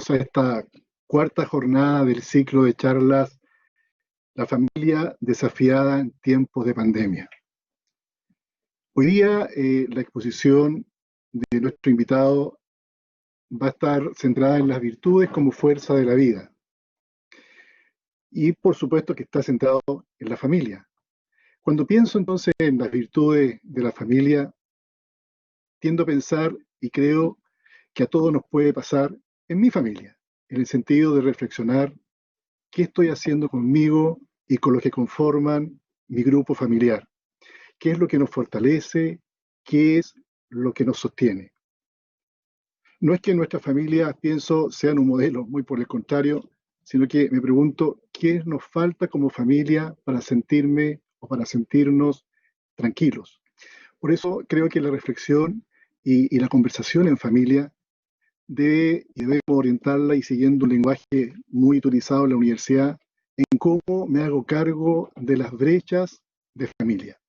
bienvenidos a esta cuarta jornada del ciclo de charlas La familia desafiada en tiempos de pandemia. Hoy día la exposición de nuestro invitado va a estar centrada en las virtudes como fuerza de la vida. Y por supuesto que está centrado en la familia. Cuando pienso entonces en las virtudes de la familia, tiendo a pensar y creo que a todos nos puede pasar en mi familia, en el sentido de reflexionar qué estoy haciendo conmigo y con los que conforman mi grupo familiar, qué es lo que nos fortalece, qué es lo que nos sostiene. No es que nuestras familias, pienso, sean un modelo, muy por el contrario, sino que me pregunto qué nos falta como familia para sentirme o para sentirnos tranquilos. Por eso creo que la reflexión y la conversación en familia debemos orientarla y siguiendo un lenguaje muy utilizado en la universidad, en cómo me hago cargo de las brechas de familia.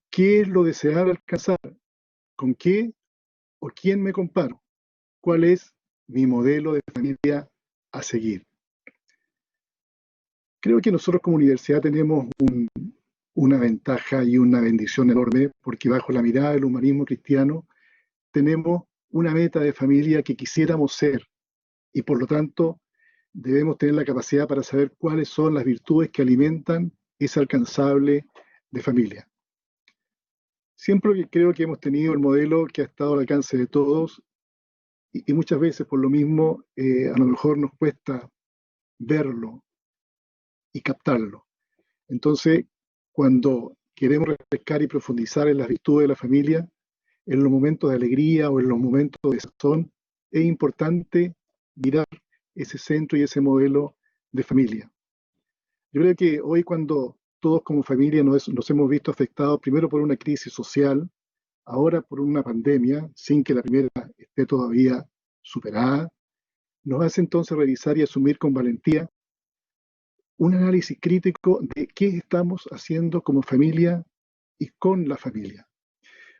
¿Qué es lo deseable alcanzar? ¿Con qué o quién me comparo? ¿Cuál es mi modelo de familia a seguir? Creo que nosotros como universidad tenemos una ventaja y una bendición enorme porque bajo la mirada del humanismo cristiano tenemos una meta de familia que quisiéramos ser y por lo tanto debemos tener la capacidad para saber cuáles son las virtudes que alimentan ese alcanzable de familia. Siempre creo que hemos tenido el modelo que ha estado al alcance de todos y muchas veces por lo mismo a lo mejor nos cuesta verlo y captarlo. Entonces, cuando queremos refrescar y profundizar en las virtudes de la familia, en los momentos de alegría o en los momentos de desazón, es importante mirar ese centro y ese modelo de familia. Yo creo que hoy cuando todos como familia nos hemos visto afectados primero por una crisis social, ahora por una pandemia, sin que la primera esté todavía superada, nos hace entonces revisar y asumir con valentía un análisis crítico de qué estamos haciendo como familia y con la familia.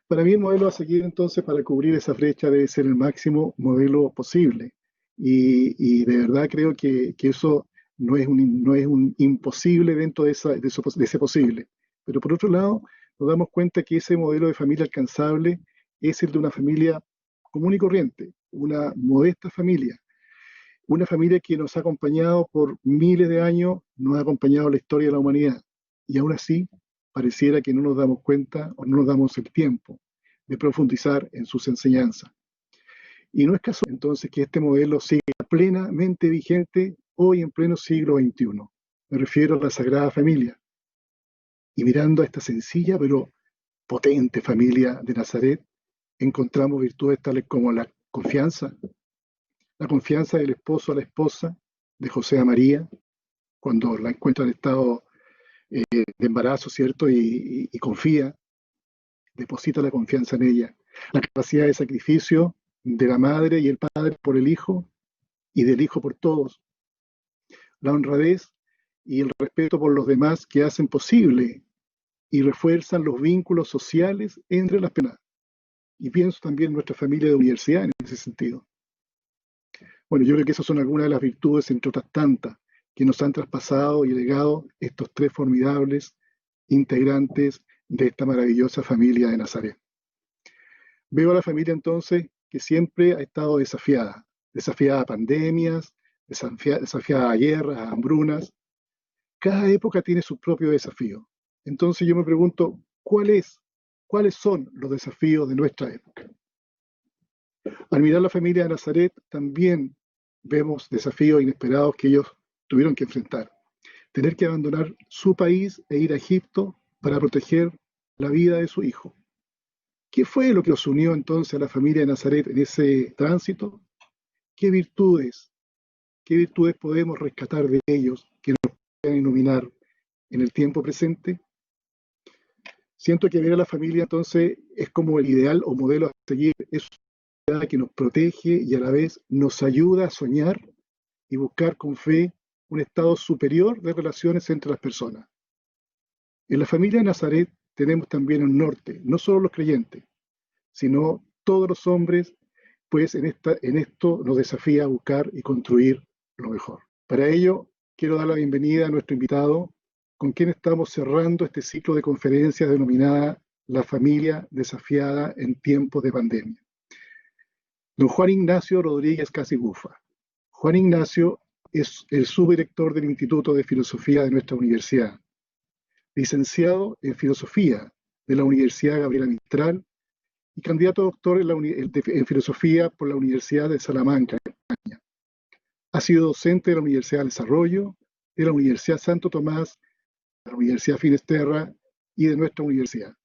Para mí el modelo a seguir entonces para cubrir esa brecha debe ser el máximo modelo posible. Y de verdad creo que eso no es un imposible dentro de ese posible. Pero por otro lado, nos damos cuenta que ese modelo de familia alcanzable es el de una familia común y corriente, una modesta familia. Una familia que nos ha acompañado por miles de años, nos ha acompañado la historia de la humanidad. Y aún así, pareciera que no nos damos cuenta o no nos damos el tiempo de profundizar en sus enseñanzas. Y no es casual entonces que este modelo siga plenamente vigente hoy en pleno siglo XXI. Me refiero a la Sagrada Familia. Y mirando a esta sencilla pero potente familia de Nazaret, encontramos virtudes tales como la confianza del esposo a la esposa, de José a María, cuando la encuentra en estado de embarazo, ¿cierto? Y confía, deposita la confianza en ella. La capacidad de sacrificio de la madre y el padre por el hijo y del hijo por todos. La honradez y el respeto por los demás que hacen posible y refuerzan los vínculos sociales entre las personas. Y pienso también en nuestra familia de universidad en ese sentido. Bueno, yo creo que esas son algunas de las virtudes, entre otras tantas, que nos han traspasado y legado estos tres formidables integrantes de esta maravillosa familia de Nazaret. Veo a la familia entonces que siempre ha estado desafiada a pandemias, desafiada a guerras, a hambrunas. Cada época tiene su propio desafío. Entonces yo me pregunto, ¿cuáles son los desafíos de nuestra época? Al mirar la familia de Nazaret también vemos desafíos inesperados que ellos tuvieron que enfrentar. Tener que abandonar su país e ir a Egipto para proteger la vida de su hijo. ¿Qué fue lo que los unió entonces a la familia de Nazaret en ese tránsito? ¿Qué virtudes podemos rescatar de ellos que nos puedan iluminar en el tiempo presente? Siento que ver a la familia entonces es como el ideal o modelo a seguir, es una sociedad que nos protege y a la vez nos ayuda a soñar y buscar con fe un estado superior de relaciones entre las personas. En la familia de Nazaret tenemos también un norte, no solo los creyentes, sino todos los hombres pues en esto nos desafía a buscar y construir lo mejor. Para ello, quiero dar la bienvenida a nuestro invitado, con quien estamos cerrando este ciclo de conferencias denominada La familia desafiada en tiempos de pandemia. Don Juan Ignacio Rodríguez Casigufa. Juan Ignacio es el subdirector del Instituto de Filosofía de nuestra universidad, licenciado en Filosofía de la Universidad Gabriela Mistral y candidato a doctor en Filosofía por la Universidad de Salamanca, en España. Ha sido docente de la Universidad del Desarrollo, de la Universidad Santo Tomás, de la Universidad Finisterra y de nuestra universidad,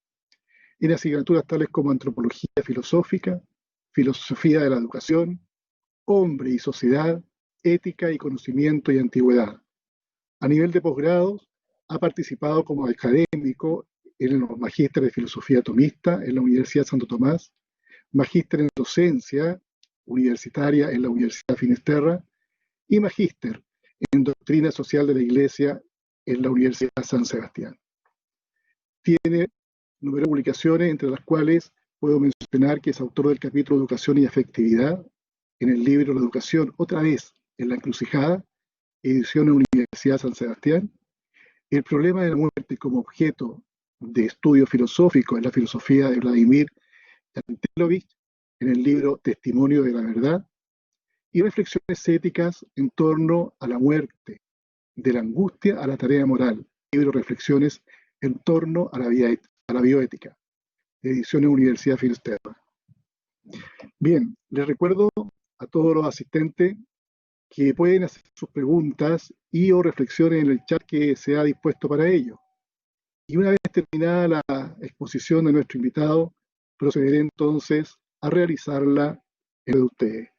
en asignaturas tales como Antropología Filosófica, Filosofía de la Educación, Hombre y Sociedad, Ética y Conocimiento y Antigüedad. A nivel de posgrados, ha participado como académico en los magísteres de Filosofía Tomista en la Universidad Santo Tomás, magíster en Docencia Universitaria en la Universidad Finisterra y magíster en Doctrina Social de la Iglesia en la Universidad San Sebastián. Tiene numerosas publicaciones, entre las cuales puedo mencionar que es autor del capítulo Educación y Afectividad en el libro La Educación otra vez en la encrucijada, edición de la Universidad San Sebastián, El problema de la muerte como objeto de estudio filosófico en la filosofía de Vladimir Yankelovich, en el libro Testimonio de la Verdad, y reflexiones éticas en torno a la muerte, de la angustia a la tarea moral, libro Reflexiones en torno a la bioética, de ediciones Universidad Finisterra. Bien, les recuerdo a todos los asistentes que pueden hacer sus preguntas y o reflexiones en el chat que se ha dispuesto para ello. Y una vez terminada la exposición de nuestro invitado, procederé entonces a realizarla en ustedes.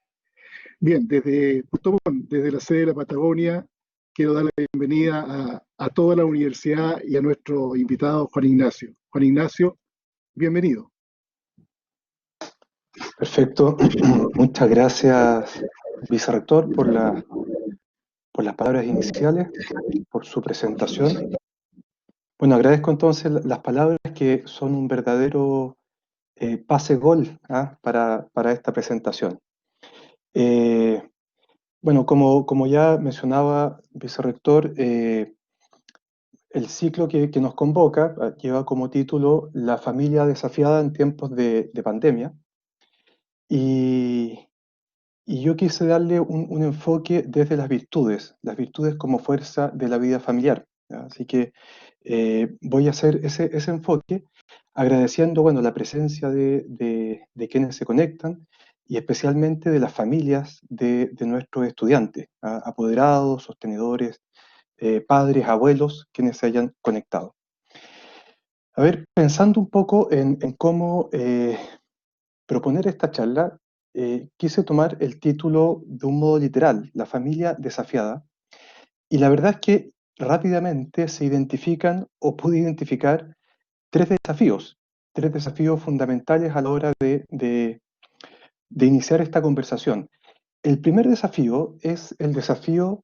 Bien, desde Puerto Montt, desde la sede de la Patagonia, quiero dar la bienvenida a toda la universidad y a nuestro invitado Juan Ignacio. Juan Ignacio, bienvenido. Perfecto. Muchas gracias, vicerrector, por las palabras iniciales, por su presentación. Bueno, agradezco entonces las palabras que son un verdadero pase-gol para esta presentación. Bueno, como ya mencionaba, vicerrector, el ciclo que nos convoca lleva como título La familia desafiada en tiempos de pandemia. Y yo quise darle un enfoque desde las virtudes como fuerza de la vida familiar, ¿ya? Así que voy a hacer ese enfoque agradeciendo, bueno, la presencia de quienes se conectan y especialmente de las familias de nuestros estudiantes, apoderados, sostenedores, padres, abuelos, quienes se hayan conectado. A ver, pensando un poco en cómo proponer esta charla, quise tomar el título de un modo literal, La familia desafiada, y la verdad es que rápidamente se identifican o pude identificar tres desafíos fundamentales a la hora de iniciar esta conversación. El primer desafío es el desafío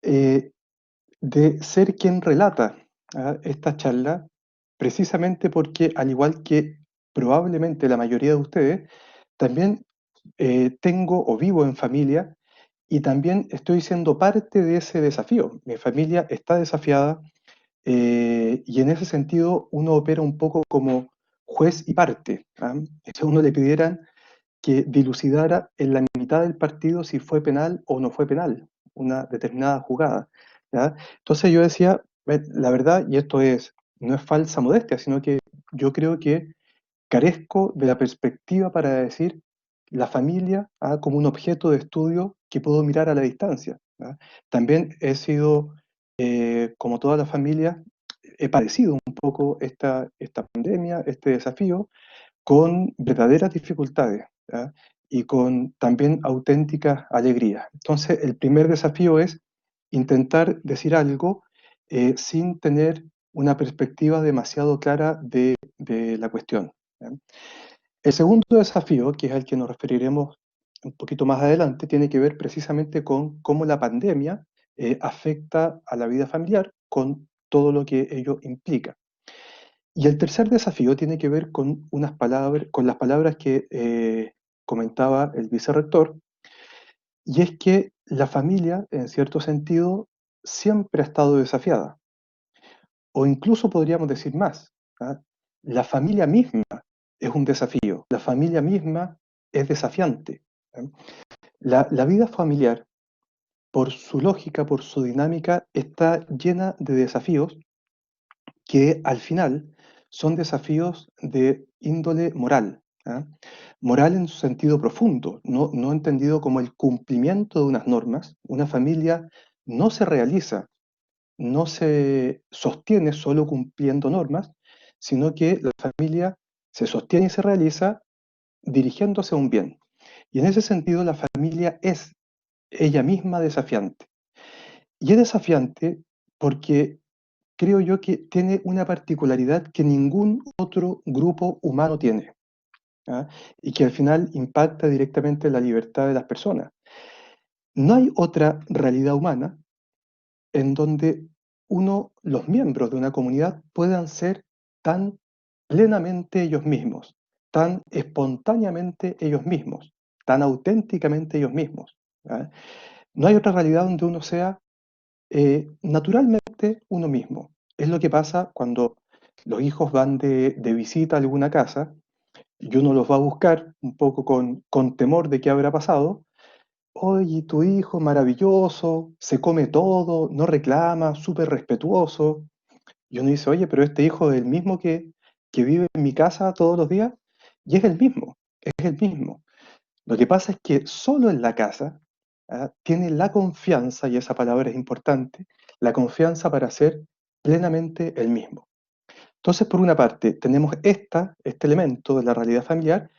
eh, de ser quien relata esta charla, precisamente porque, al igual que probablemente la mayoría de ustedes, también tengo o vivo en familia y también estoy siendo parte de ese desafío. Mi familia está desafiada y en ese sentido uno opera un poco como juez y parte. Si a uno le pidieran que dilucidara en la mitad del partido si fue penal o no fue penal una determinada jugada, ¿ya? Entonces yo decía, la verdad, y esto no es falsa modestia, sino que yo creo que carezco de la perspectiva para decir la familia como un objeto de estudio que puedo mirar a la distancia, ¿ya? También he sido, como toda la familia, he padecido un poco esta pandemia, este desafío, con verdaderas dificultades, ¿ya? Y con también auténticas alegrías. Entonces, el primer desafío es intentar decir algo sin tener una perspectiva demasiado clara de la cuestión, ¿ya? El segundo desafío, que es al que nos referiremos un poquito más adelante, tiene que ver precisamente con cómo la pandemia afecta a la vida familiar, con todo lo que ello implica. Y el tercer desafío tiene que ver con con las palabras que comentaba el vicerrector, y es que la familia, en cierto sentido, siempre ha estado desafiada, o incluso podríamos decir más, ¿ah? La familia misma es un desafío, la familia misma es desafiante. ¿Ah? La vida familiar, por su lógica, por su dinámica, está llena de desafíos que al final son desafíos de índole moral. ¿Ah? Moral en su sentido profundo, no entendido como el cumplimiento de unas normas. Una familia no se realiza, no se sostiene solo cumpliendo normas, sino que la familia se sostiene y se realiza dirigiéndose a un bien. Y en ese sentido la familia es ella misma desafiante. Y es desafiante porque creo yo que tiene una particularidad que ningún otro grupo humano tiene, ¿ah? Y que al final impacta directamente la libertad de las personas. No hay otra realidad humana en donde los miembros de una comunidad puedan ser tan plenamente ellos mismos, tan espontáneamente ellos mismos, tan auténticamente ellos mismos. ¿Ah? No hay otra realidad donde uno sea naturalmente uno mismo. Es lo que pasa cuando los hijos van de visita a alguna casa y uno los va a buscar un poco con temor de qué habrá pasado. Oye, tu hijo maravilloso, se come todo, no reclama, súper respetuoso. Y uno dice, oye, pero este hijo es el mismo que vive en mi casa todos los días. Y es el mismo, es el mismo. Lo que pasa es que solo en la casa, tiene la confianza, y esa palabra es importante, la confianza para ser plenamente el mismo. Entonces, por una parte, tenemos este elemento de la realidad familiar,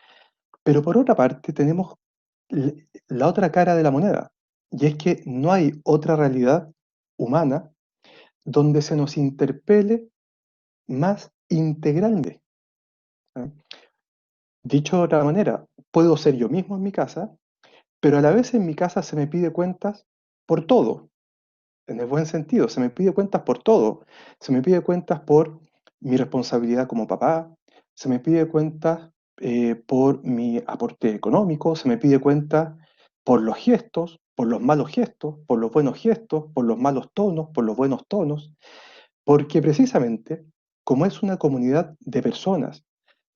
pero por otra parte, tenemos la otra cara de la moneda, y es que no hay otra realidad humana donde se nos interpele más integralmente. ¿Ah? Dicho de otra manera, puedo ser yo mismo en mi casa, pero a la vez en mi casa se me pide cuentas por todo, en el buen sentido, se me pide cuentas por todo. Se me pide cuentas por mi responsabilidad como papá, se me pide cuentas por mi aporte económico, se me pide cuentas por los gestos, por los malos gestos, por los buenos gestos, por los malos tonos, por los buenos tonos, porque precisamente como es una comunidad de personas,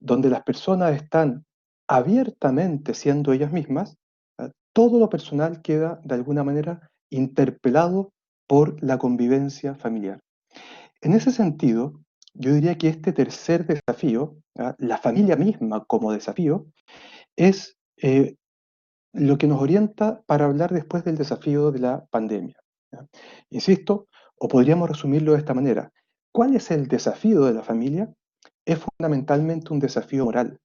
donde las personas están abiertamente siendo ellas mismas, todo lo personal queda de alguna manera interpelado por la convivencia familiar. En ese sentido, yo diría que este tercer desafío, la familia misma como desafío, es lo que nos orienta para hablar después del desafío de la pandemia. ¿Ya? Insisto, o podríamos resumirlo de esta manera. ¿Cuál es el desafío de la familia? Es fundamentalmente un desafío moral.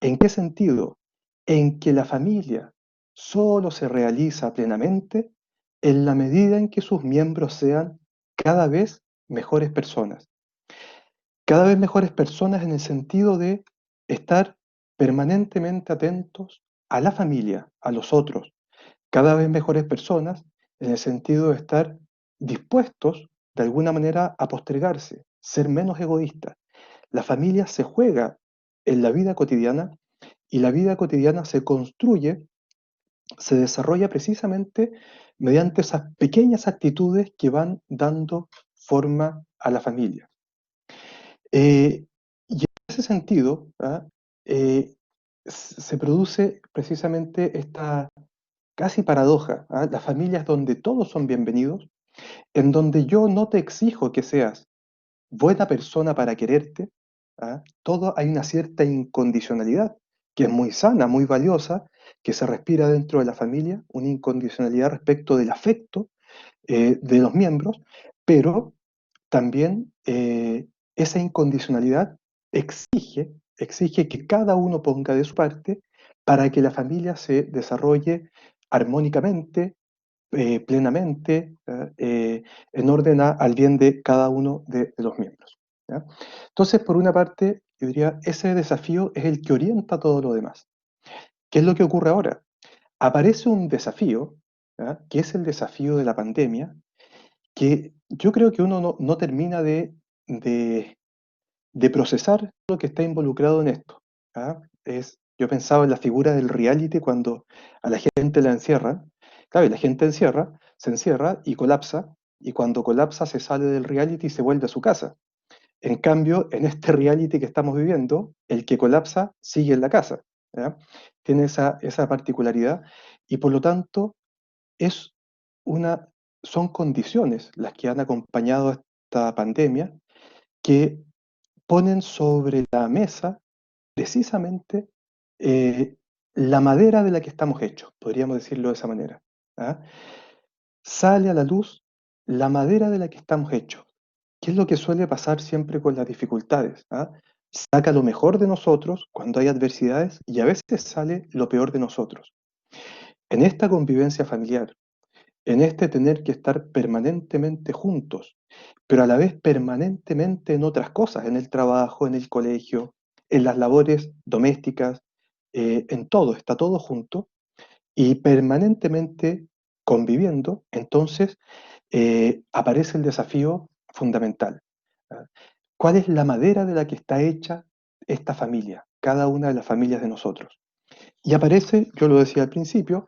¿En qué sentido? En que la familia solo se realiza plenamente en la medida en que sus miembros sean cada vez mejores personas. Cada vez mejores personas en el sentido de estar permanentemente atentos a la familia, a los otros. Cada vez mejores personas en el sentido de estar dispuestos de alguna manera a postergarse, ser menos egoístas. La familia se juega en la vida cotidiana y la vida cotidiana se construye, se desarrolla precisamente mediante esas pequeñas actitudes que van dando forma a la familia. Y en ese sentido, se produce precisamente esta casi paradoja, las familias donde todos son bienvenidos, en donde yo no te exijo que seas buena persona para quererte, todo hay una cierta incondicionalidad que es muy sana, muy valiosa, que se respira dentro de la familia, una incondicionalidad respecto del afecto de los miembros, pero también esa incondicionalidad exige que cada uno ponga de su parte para que la familia se desarrolle armónicamente, plenamente, en orden al bien de cada uno de los miembros. ¿Ya? Entonces, por una parte, yo diría, ese desafío es el que orienta todo lo demás. ¿Qué es lo que ocurre ahora? Aparece un desafío, ¿ya? Que es el desafío de la pandemia, que yo creo que uno no termina de procesar lo que está involucrado en esto. ¿Ah? Yo pensaba en la figura del reality cuando a la gente la encierran. Claro, y la gente se encierra y colapsa, y cuando colapsa se sale del reality y se vuelve a su casa. En cambio, en este reality que estamos viviendo, el que colapsa sigue en la casa, ¿ya? Tiene esa particularidad y por lo tanto es una, son condiciones las que han acompañado a esta pandemia que ponen sobre la mesa precisamente eh, la madera de la que estamos hechos, podríamos decirlo de esa manera. ¿Ah? Sale a la luz la madera de la que estamos hechos. ¿Qué es lo que suele pasar siempre con las dificultades? ¿Ah? Saca lo mejor de nosotros cuando hay adversidades y a veces sale lo peor de nosotros. En esta convivencia familiar, en este tener que estar permanentemente juntos, pero a la vez permanentemente en otras cosas, en el trabajo, en el colegio, en las labores domésticas, en todo, está todo junto y permanentemente conviviendo, entonces aparece el desafío fundamental. ¿Ah? ¿Cuál es la madera de la que está hecha esta familia, cada una de las familias de nosotros? Y aparece, yo lo decía al principio,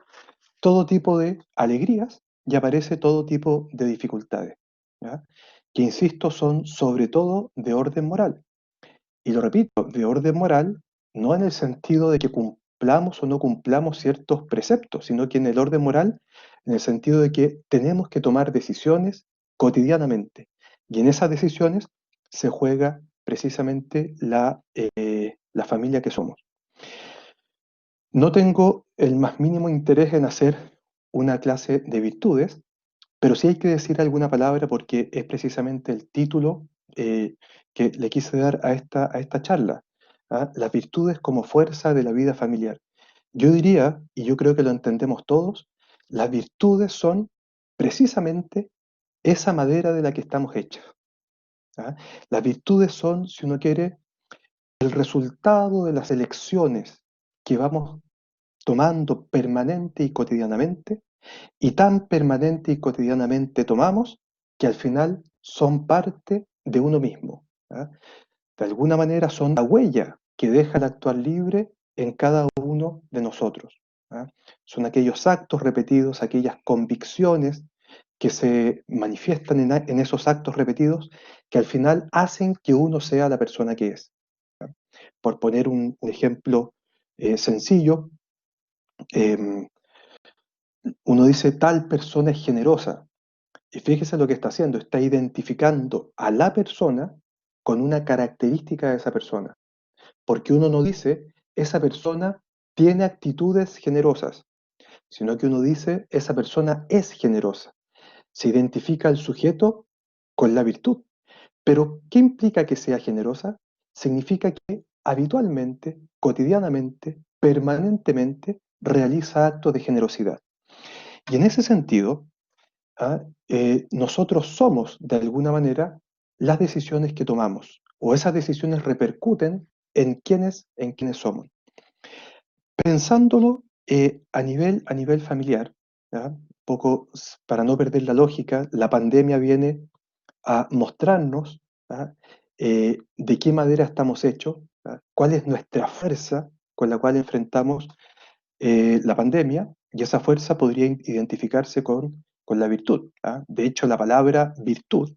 todo tipo de alegrías y aparece todo tipo de dificultades, ¿ya? Que insisto, son sobre todo de orden moral. Y lo repito, de orden moral, no en el sentido de que cumplamos o no cumplamos ciertos preceptos, sino que en el orden moral, en el sentido de que tenemos que tomar decisiones cotidianamente. Y en esas decisiones se juega precisamente la familia que somos. No tengo el más mínimo interés en hacer una clase de virtudes, pero sí hay que decir alguna palabra porque es precisamente el título que le quise dar a esta charla. ¿Ah? Las virtudes como fuerza de la vida familiar. Yo diría, y yo creo que lo entendemos todos, las virtudes son precisamente esa madera de la que estamos hechos. ¿Ah? Las virtudes son, si uno quiere, el resultado de las elecciones que vamos tomando permanente y cotidianamente, y tan permanente y cotidianamente tomamos que al final son parte de uno mismo. ¿Ah? De alguna manera son la huella que deja el actuar libre en cada uno de nosotros. ¿Ah? Son aquellos actos repetidos, aquellas convicciones que se manifiestan en esos actos repetidos que al final hacen que uno sea la persona que es. ¿Ah? Por poner un ejemplo sencillo, em, uno dice tal persona es generosa. Y fíjese lo que está haciendo, está identificando a la persona con una característica de esa persona, porque uno no dice esa persona tiene actitudes generosas, sino que uno dice esa persona es generosa. Se identifica al sujeto con la virtud. Pero, ¿qué implica que sea generosa? Significa que habitualmente, cotidianamente, permanentemente realiza actos de generosidad. Y en ese sentido, ¿ah? Nosotros somos, de alguna manera, las decisiones que tomamos, o esas decisiones repercuten en quienes somos. Pensándolo a nivel familiar, ¿ya? Un poco para no perder la lógica, la pandemia viene a mostrarnos, ¿ah? De qué manera estamos hechos, ¿ah? Cuál es nuestra fuerza con la cual enfrentamos la pandemia, y esa fuerza podría identificarse con la virtud. ¿Ah? De hecho, la palabra virtud,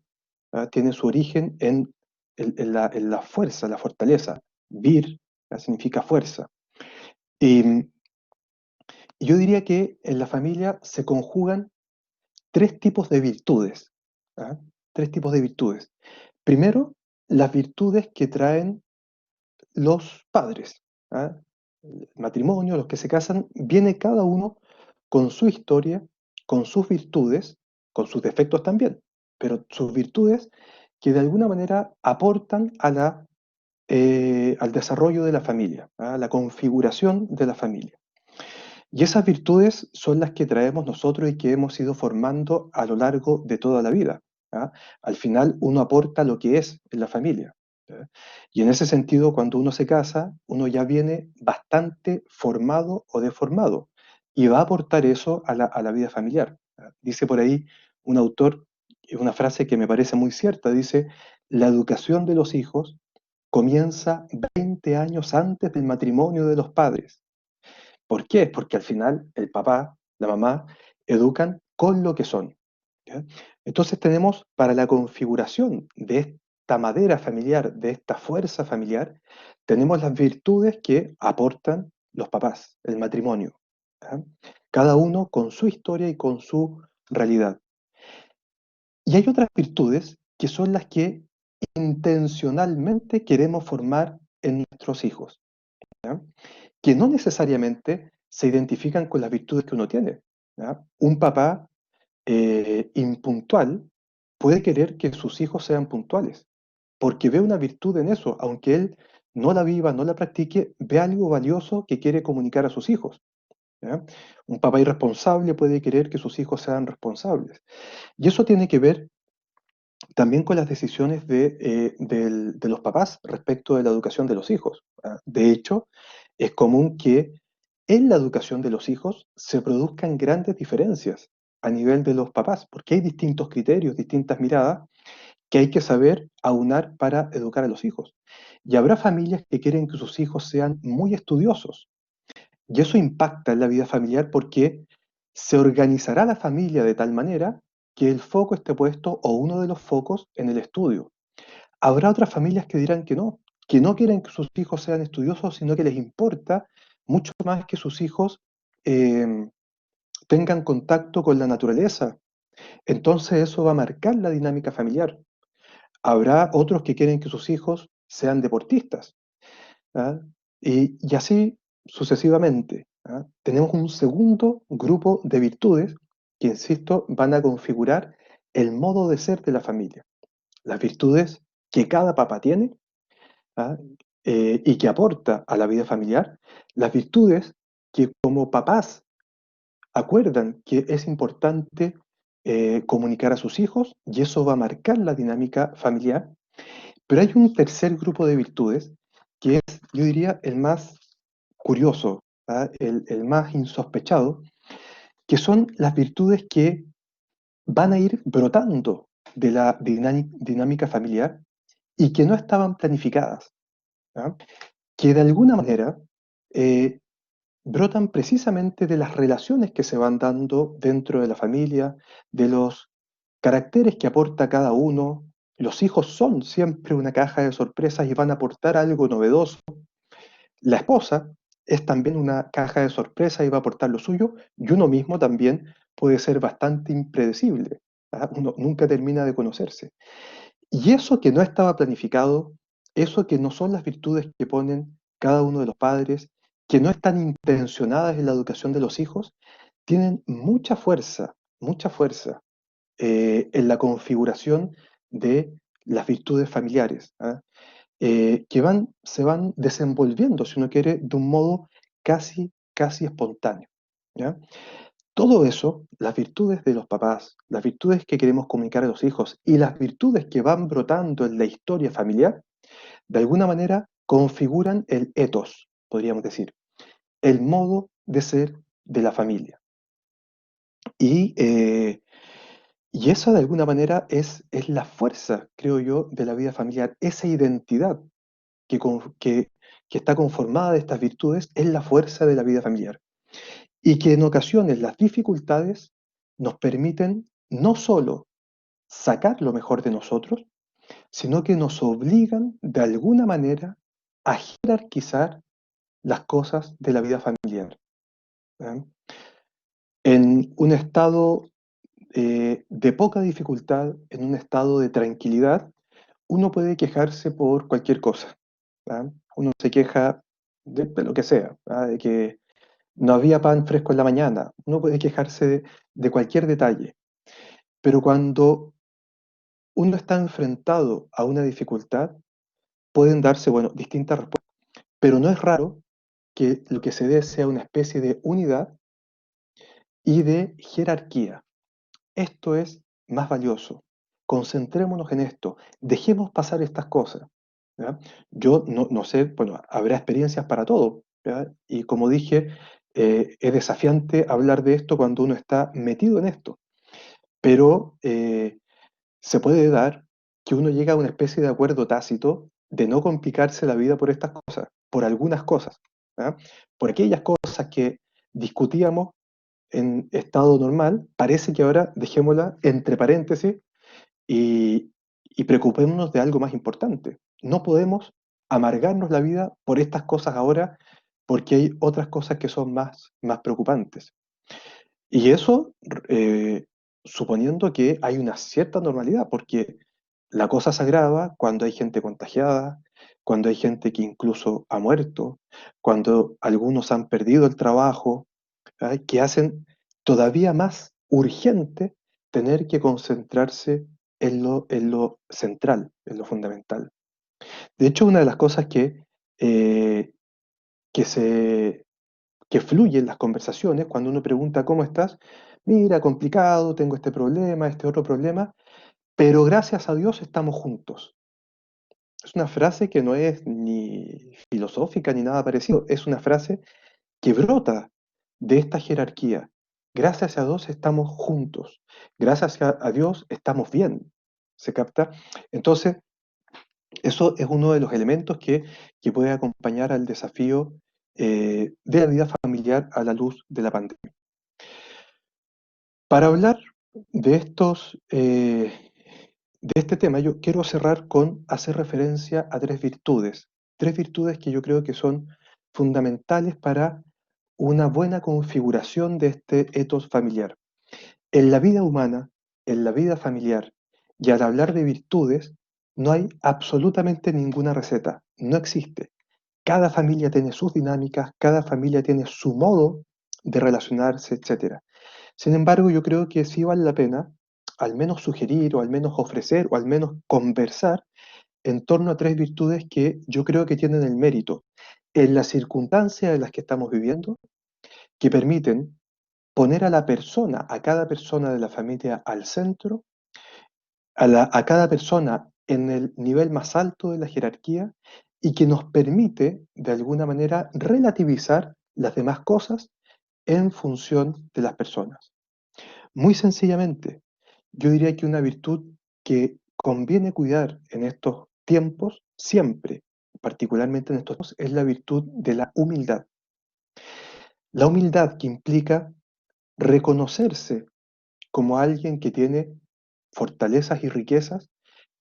¿ah? Tiene su origen en la fuerza, la fortaleza. Vir, ¿ah? Significa fuerza. Y yo diría que en la familia se conjugan tres tipos de virtudes. ¿Ah? Tres tipos de virtudes. Primero, las virtudes que traen los padres. ¿Ah? El matrimonio, los que se casan, viene cada uno con su historia, con sus virtudes, con sus defectos también, pero sus virtudes que de alguna manera aportan al desarrollo de la familia, a la configuración de la familia. Y esas virtudes son las que traemos nosotros y que hemos ido formando a lo largo de toda la vida. ¿Ah? Al final uno aporta lo que es en la familia. ¿Ah? Y en ese sentido, cuando uno se casa, uno ya viene bastante formado o deformado y va a aportar eso a la vida familiar. ¿Ah? Dice por ahí un autor una frase que me parece muy cierta, dice, la educación de los hijos comienza 20 años antes del matrimonio de los padres. ¿Por qué? Porque al final el papá, la mamá, educan con lo que son. ¿Ya? Entonces tenemos para la configuración de esta madera familiar, de esta fuerza familiar, tenemos las virtudes que aportan los papás, el matrimonio. ¿Ya? Cada uno con su historia y con su realidad. Y hay otras virtudes que son las que intencionalmente queremos formar en nuestros hijos, ¿ya? Que no necesariamente se identifican con las virtudes que uno tiene, ¿ya? Un papá impuntual puede querer que sus hijos sean puntuales, porque ve una virtud en eso, aunque él no la viva, no la practique, ve algo valioso que quiere comunicar a sus hijos, ¿ya? Un papá irresponsable puede querer que sus hijos sean responsables. Y eso tiene que ver también con las decisiones de los papás respecto de la educación de los hijos. ¿Ah? De hecho, es común que en la educación de los hijos se produzcan grandes diferencias a nivel de los papás, porque hay distintos criterios, distintas miradas que hay que saber aunar para educar a los hijos. Y habrá familias que quieren que sus hijos sean muy estudiosos, y eso impacta en la vida familiar porque se organizará la familia de tal manera que el foco esté puesto o uno de los focos en el estudio. Habrá otras familias que no quieren que sus hijos sean estudiosos, sino que les importa mucho más que sus hijos eh, tengan contacto con la naturaleza. Entonces eso va a marcar la dinámica familiar. Habrá otros que quieren que sus hijos sean deportistas. ¿Ah? Y así sucesivamente. ¿Ah? Tenemos un segundo grupo de virtudes que, insisto, van a configurar el modo de ser de la familia. Las virtudes que cada papá tiene, ¿ah? Y que aporta a la vida familiar, las virtudes que como papás acuerdan que es importante comunicar a sus hijos y eso va a marcar la dinámica familiar. Pero hay un tercer grupo de virtudes que es, yo diría, el más curioso, ¿ah? El más insospechado, que son las virtudes que van a ir brotando de la dinámica familiar y que no estaban planificadas, ¿ah? Que de alguna manera eh, brotan precisamente de las relaciones que se van dando dentro de la familia, de los caracteres que aporta cada uno. Los hijos son siempre una caja de sorpresas y van a aportar algo novedoso. La esposa es también una caja de sorpresas y va a aportar lo suyo, y uno mismo también puede ser bastante impredecible. ¿Ah? Uno nunca termina de conocerse. Y eso que no estaba planificado, eso que no son las virtudes que ponen cada uno de los padres, que no están intencionadas en la educación de los hijos, tienen mucha fuerza en la configuración de las virtudes familiares, ¿ah? Que se van desenvolviendo, si uno quiere, de un modo casi espontáneo, ¿ya? Todo eso, las virtudes de los papás, las virtudes que queremos comunicar a los hijos y las virtudes que van brotando en la historia familiar, de alguna manera configuran el ethos, podríamos decir, el modo de ser de la familia. Y, eh, y eso de alguna manera es la fuerza, creo yo, de la vida familiar, esa identidad que está conformada de estas virtudes es la fuerza de la vida familiar. Y que en ocasiones las dificultades nos permiten no solo sacar lo mejor de nosotros, sino que nos obligan de alguna manera a jerarquizar las cosas de la vida familiar. ¿Eh? En un estado de poca dificultad, en un estado de tranquilidad, uno puede quejarse por cualquier cosa. ¿Ah? Uno se queja de lo que sea, ¿ah? De que no había pan fresco en la mañana. Uno puede quejarse de cualquier detalle. Pero cuando uno está enfrentado a una dificultad, pueden darse, bueno, distintas respuestas. Pero no es raro que lo que se dé sea una especie de unidad y de jerarquía. Esto es más valioso. Concentrémonos en esto. Dejemos pasar estas cosas. ¿Ya? Yo no sé, bueno, habrá experiencias para todo. ¿Ya? Y como dije, es desafiante hablar de esto cuando uno está metido en esto. Pero se puede dar que uno llega a una especie de acuerdo tácito de no complicarse la vida por estas cosas, por algunas cosas, ¿ah? Por aquellas cosas que discutíamos en estado normal, parece que ahora dejémosla entre paréntesis y, y preocupémonos de algo más importante. No podemos amargarnos la vida por estas cosas ahora porque hay otras cosas que son más preocupantes. Y eso eh, suponiendo que hay una cierta normalidad, porque la cosa se agrava cuando hay gente contagiada, cuando hay gente que incluso ha muerto, cuando algunos han perdido el trabajo, ¿ah? Que hacen todavía más urgente tener que concentrarse en lo central, en lo fundamental. De hecho, una de las cosas eh, que se, que fluye en las conversaciones, cuando uno pregunta ¿cómo estás? Mira, complicado, tengo este problema, este otro problema, pero gracias a Dios estamos juntos. Es una frase que no es ni filosófica ni nada parecido, es una frase que brota de esta jerarquía. Gracias a Dios estamos juntos. Gracias a Dios estamos bien. ¿Se capta? Entonces, eso es uno de los elementos que puede acompañar al desafío de la vida familiar a la luz de la pandemia. Para hablar de de este tema, yo quiero cerrar con hacer referencia a tres virtudes que yo creo que son fundamentales para una buena configuración de este etos familiar. En la vida humana, en la vida familiar, y al hablar de virtudes, no hay absolutamente ninguna receta, no existe. Cada familia tiene sus dinámicas, cada familia tiene su modo de relacionarse, etcétera. Sin embargo, yo creo que sí vale la pena al menos sugerir o al menos ofrecer o al menos conversar en torno a tres virtudes que yo creo que tienen el mérito en las circunstancias en las que estamos viviendo, que permiten poner a la persona, a cada persona de la familia al centro, a cada persona en el nivel más alto de la jerarquía y que nos permite, de alguna manera, relativizar las demás cosas en función de las personas. Muy sencillamente, yo diría que una virtud que conviene cuidar en estos tiempos, siempre, particularmente en estos tiempos, es la virtud de la humildad. La humildad que implica reconocerse como alguien que tiene fortalezas y riquezas,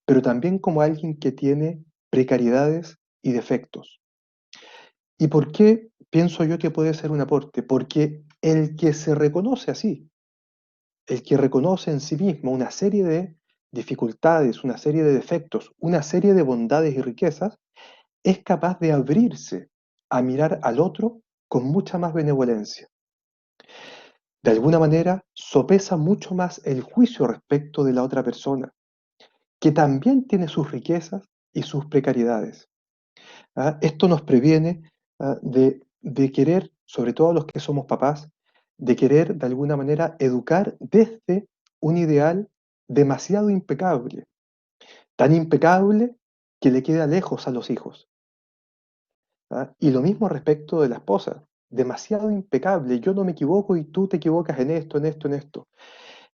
pero también como alguien que tiene precariedades y defectos. ¿Y por qué pienso yo que puede ser un aporte? Porque el que se reconoce así, el que reconoce en sí mismo una serie de dificultades, una serie de defectos, una serie de bondades y riquezas, es capaz de abrirse a mirar al otro con mucha más benevolencia. De alguna manera, sopesa mucho más el juicio respecto de la otra persona, que también tiene sus riquezas y sus precariedades. ¿Ah? Esto nos previene de querer, sobre todo los que somos papás, de querer de alguna manera educar desde un ideal demasiado impecable, tan impecable que le queda lejos a los hijos. ¿Ah? Y lo mismo respecto de la esposa, demasiado impecable, yo no me equivoco y tú te equivocas en esto, en esto, en esto.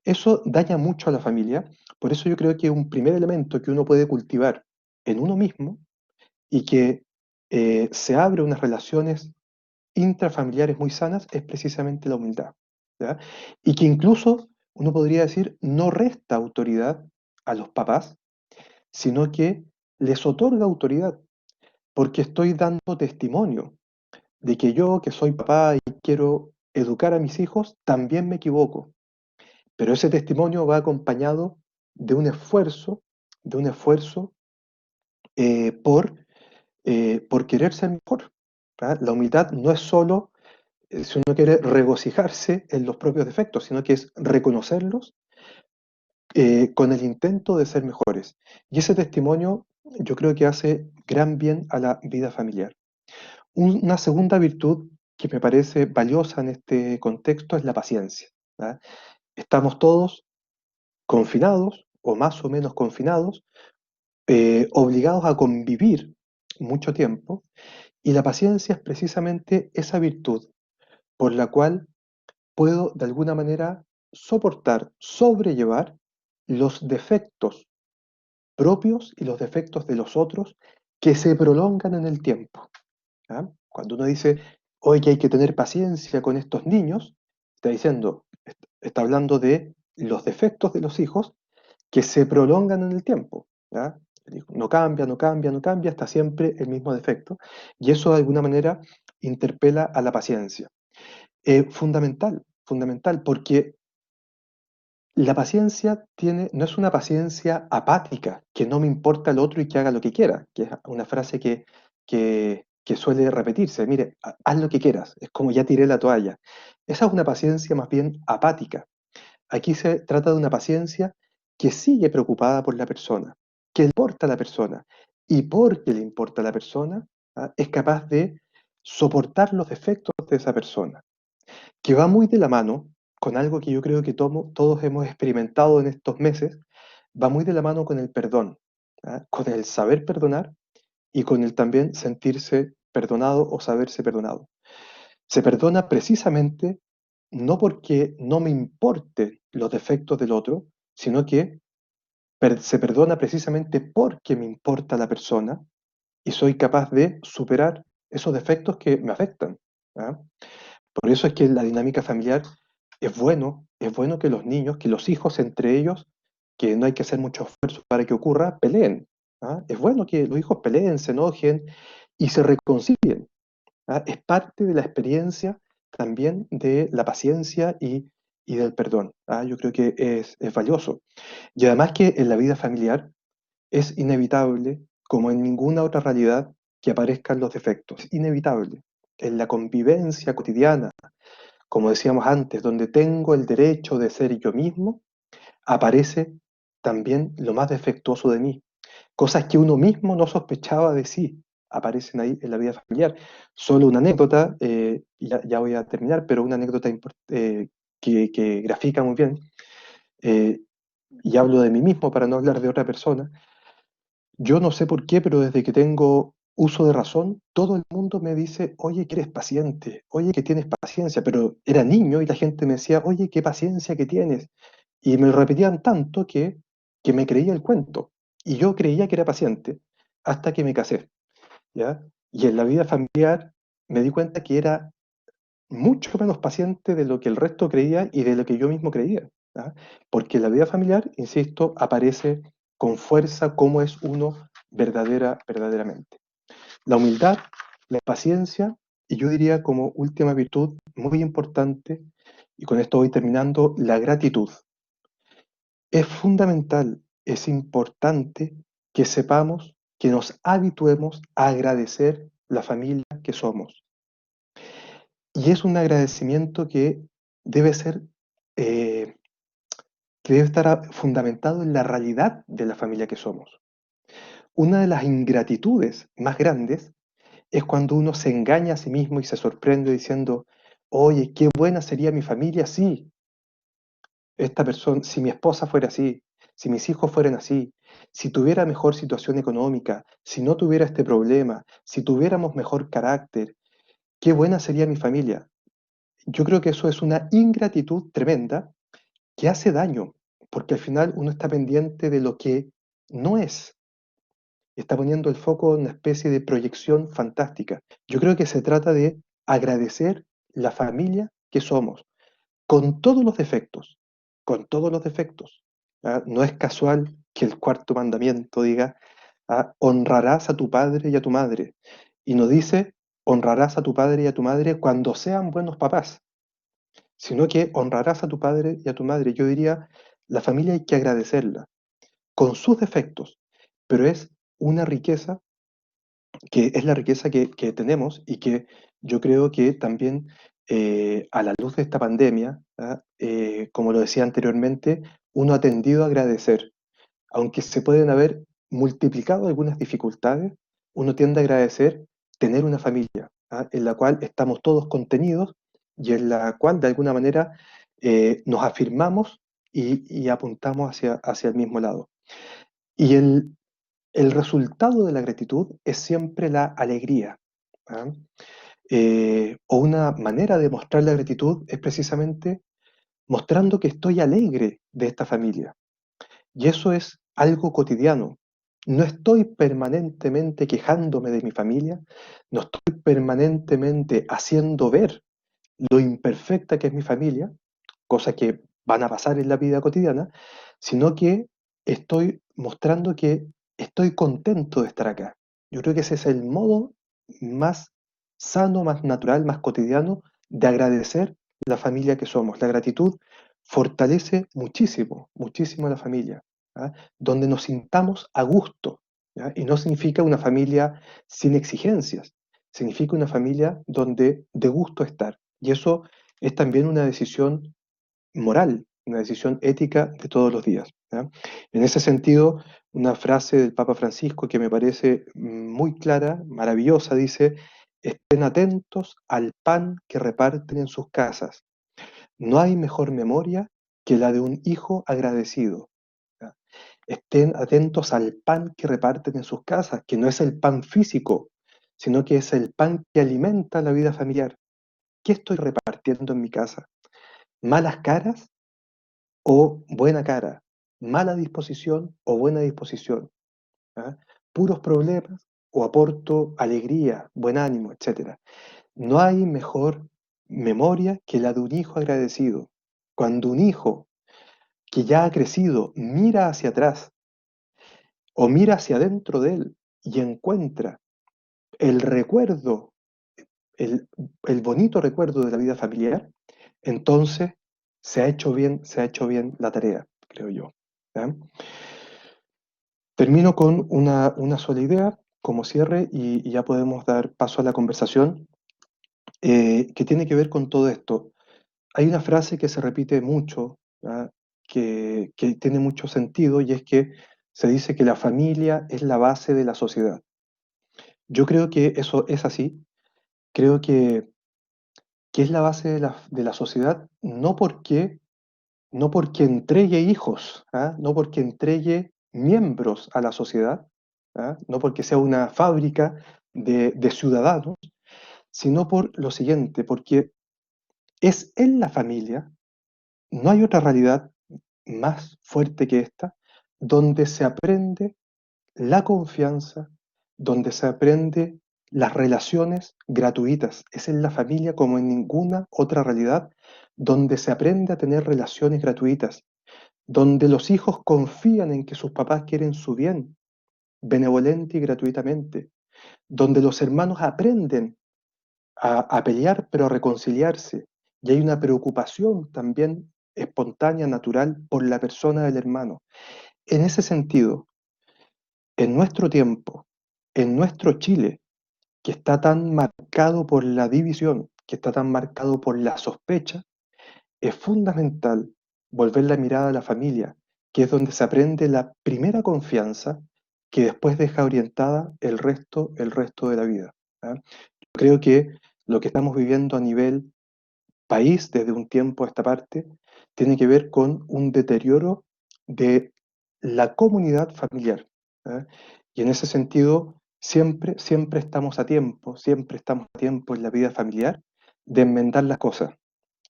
Eso daña mucho a la familia, por eso yo creo que un primer elemento que uno puede cultivar en uno mismo y que se abre unas relaciones intrafamiliares muy sanas es precisamente la humildad, ¿ya? Y que incluso uno podría decir no resta autoridad a los papás, sino que les otorga autoridad, porque estoy dando testimonio de que yo, que soy papá y quiero educar a mis hijos, también me equivoco. Pero ese testimonio va acompañado de de un esfuerzo eh, por, por querer ser mejor. ¿Ah? La humildad no es solo, si uno quiere, regocijarse en los propios defectos, sino que es reconocerlos con el intento de ser mejores. Y ese testimonio yo creo que hace gran bien a la vida familiar. Una segunda virtud que me parece valiosa en este contexto es la paciencia. ¿Ah? Estamos todos confinados o más o menos confinados, obligados a convivir mucho tiempo, y la paciencia es precisamente esa virtud por la cual puedo de alguna manera soportar, sobrellevar los defectos propios y los defectos de los otros que se prolongan en el tiempo. ¿Ah? Cuando uno dice, hoy que hay que tener paciencia con estos niños, está diciendo, está hablando de los defectos de los hijos que se prolongan en el tiempo. ¿Ah? El hijo no cambia, no cambia, no cambia, está siempre el mismo defecto. Y eso de alguna manera interpela a la paciencia. Fundamental, fundamental, porque la paciencia no es una paciencia apática, que no me importa el otro y que haga lo que quiera, que es una frase que suele repetirse. Mire, haz lo que quieras, es como ya tiré la toalla. Esa es una paciencia más bien apática. Aquí se trata de una paciencia que sigue preocupada por la persona, que le importa a la persona, y porque le importa a la persona, es capaz de soportar los defectos de esa persona, que va muy de la mano con algo que yo creo que todos hemos experimentado en estos meses, va muy de la mano con el perdón, con el saber perdonar y con el también sentirse perdonado o saberse perdonado. Se perdona precisamente no porque no me importen los defectos del otro, sino que se perdona precisamente porque me importa la persona y soy capaz de superar esos defectos que me afectan. ¿Ah? Por eso es que en la dinámica familiar es bueno que los niños, que los hijos entre ellos, que no hay que hacer mucho esfuerzo para que ocurra, peleen. ¿Ah? Es bueno que los hijos peleen, se enojen y se reconcilien. ¿Ah? Es parte de la experiencia también de la paciencia y del perdón. ¿Ah? Yo creo que es valioso. Y además que en la vida familiar es inevitable, como en ninguna otra realidad, que aparezcan los defectos. Es inevitable. En la convivencia cotidiana, como decíamos antes, donde tengo el derecho de ser yo mismo, aparece también lo más defectuoso de mí. Cosas que uno mismo no sospechaba de sí, aparecen ahí en la vida familiar. Solo una anécdota, ya voy a terminar, pero una anécdota que grafica muy bien, eh, y hablo de mí mismo para no hablar de otra persona. Yo no sé por qué, pero desde que tengo uso de razón, todo el mundo me dice, oye, que eres paciente, oye, que tienes paciencia, pero era niño y la gente me decía, oye, qué paciencia que tienes. Y me lo repetían tanto que me creía el cuento. Y yo creía que era paciente hasta que me casé, ¿ya? Y en la vida familiar me di cuenta que era mucho menos paciente de lo que el resto creía y de lo que yo mismo creía, ¿ya? Porque en la vida familiar, insisto, aparece con fuerza cómo es uno verdaderamente. La humildad, la paciencia y yo diría como última virtud muy importante, y con esto voy terminando, la gratitud. Es fundamental, es importante que sepamos, que nos habituemos a agradecer la familia que somos. Y es un agradecimiento debe ser, eh, que debe estar fundamentado en la realidad de la familia que somos. Una de las ingratitudes más grandes es cuando uno se engaña a sí mismo y se sorprende diciendo, oye, qué buena sería mi familia si esta persona, si mi esposa fuera así, si mis hijos fueran así, si tuviera mejor situación económica, si no tuviera este problema, si tuviéramos mejor carácter, qué buena sería mi familia. Yo creo que eso es una ingratitud tremenda que hace daño, porque al final uno está pendiente de lo que no es, está poniendo el foco en una especie de proyección fantástica. Yo creo que se trata de agradecer la familia que somos, con todos los defectos, con todos los defectos. ¿Ah? No es casual que el cuarto mandamiento diga, honrarás a tu padre y a tu madre, y no dice, honrarás a tu padre y a tu madre cuando sean buenos papás, sino que honrarás a tu padre y a tu madre. Yo diría, la familia hay que agradecerla, con sus defectos, pero es una riqueza que es la riqueza que tenemos y que yo creo que también a la luz de esta pandemia, como lo decía anteriormente, uno ha tendido a agradecer. Aunque se pueden haber multiplicado algunas dificultades, uno tiende a agradecer tener una familia, en la cual estamos todos contenidos y en la cual de alguna manera nos afirmamos y apuntamos hacia el mismo lado. Y el resultado de la gratitud es siempre la alegría. ¿Ah? O una manera de mostrar la gratitud es precisamente mostrando que estoy alegre de esta familia. Y eso es algo cotidiano. No estoy permanentemente quejándome de mi familia, no estoy permanentemente haciendo ver lo imperfecta que es mi familia, cosas que van a pasar en la vida cotidiana, sino que estoy mostrando que estoy contento de estar acá. Yo creo que ese es el modo más sano, más natural, más cotidiano de agradecer la familia que somos. La gratitud fortalece muchísimo, muchísimo a la familia, ¿ah? Donde nos sintamos a gusto, ¿ya? Y no significa una familia sin exigencias, significa una familia donde de gusto estar. Y eso es también una decisión moral, una decisión ética de todos los días, ¿ya? En ese sentido, una frase del Papa Francisco que me parece muy clara, maravillosa, dice: estén atentos al pan que reparten en sus casas. No hay mejor memoria que la de un hijo agradecido, ¿ya? Estén atentos al pan que reparten en sus casas, que no es el pan físico, sino que es el pan que alimenta la vida familiar. ¿Qué estoy repartiendo en mi casa? ¿Malas caras o buena cara? ¿Mala disposición o buena disposición? ¿Ah? ¿Puros problemas o aporto alegría, buen ánimo, etcétera? No hay mejor memoria que la de un hijo agradecido. Cuando un hijo que ya ha crecido mira hacia atrás o mira hacia adentro de él y encuentra el recuerdo, el bonito recuerdo de la vida familiar, entonces se ha hecho bien la tarea, creo yo, ¿ya? Termino con una sola idea como cierre y ya podemos dar paso a la conversación, que tiene que ver con todo esto. Hay una frase que se repite mucho, ¿ya? Que tiene mucho sentido, y es que se dice que la familia es la base de la sociedad. Yo creo que eso es así. Creo que es la base de la sociedad, no porque entregue hijos, ¿ah? No porque entregue miembros a la sociedad, ¿ah? No porque sea una fábrica de ciudadanos, sino por lo siguiente, porque es en la familia, no hay otra realidad más fuerte que esta, donde se aprende la confianza, donde se aprende las relaciones gratuitas. Es en la familia como en ninguna otra realidad donde se aprende a tener relaciones gratuitas, donde los hijos confían en que sus papás quieren su bien, benevolente y gratuitamente, donde los hermanos aprenden a pelear pero a reconciliarse, y hay una preocupación también espontánea, natural, por la persona del hermano. En ese sentido, en nuestro tiempo, en nuestro Chile, que está tan marcado por la división, que está tan marcado por la sospecha, es fundamental volver la mirada a la familia, que es donde se aprende la primera confianza que después deja orientada el resto de la vida, ¿ah? Creo que lo que estamos viviendo a nivel país desde un tiempo a esta parte tiene que ver con un deterioro de la comunidad familiar, ¿ah? Y en ese sentido, siempre estamos a tiempo, siempre estamos a tiempo en la vida familiar de enmendar las cosas.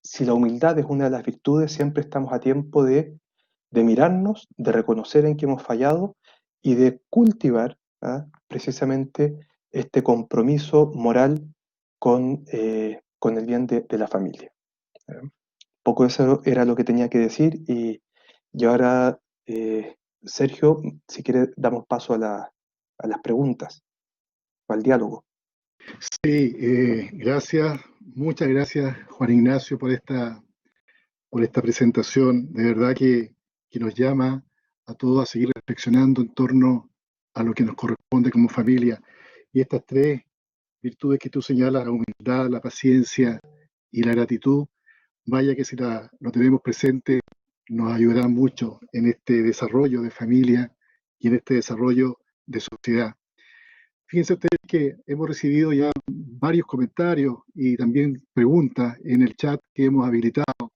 Si la humildad es una de las virtudes, siempre estamos a tiempo de mirarnos, de reconocer en qué hemos fallado y de cultivar, ¿ah? Precisamente este compromiso moral con el bien de la familia. Poco eso era lo que tenía que decir, y ahora, Sergio, si quiere, damos paso a las preguntas, al diálogo. Sí, gracias, muchas gracias Juan Ignacio por esta presentación. De verdad que nos llama a todos a seguir reflexionando en torno a lo que nos corresponde como familia. Y estas tres virtudes que tú señalas, la humildad, la paciencia y la gratitud, vaya que si lo tenemos presente, nos ayudará mucho en este desarrollo de familia y en este desarrollo de sociedad. Fíjense ustedes que hemos recibido ya varios comentarios y también preguntas en el chat que hemos habilitado.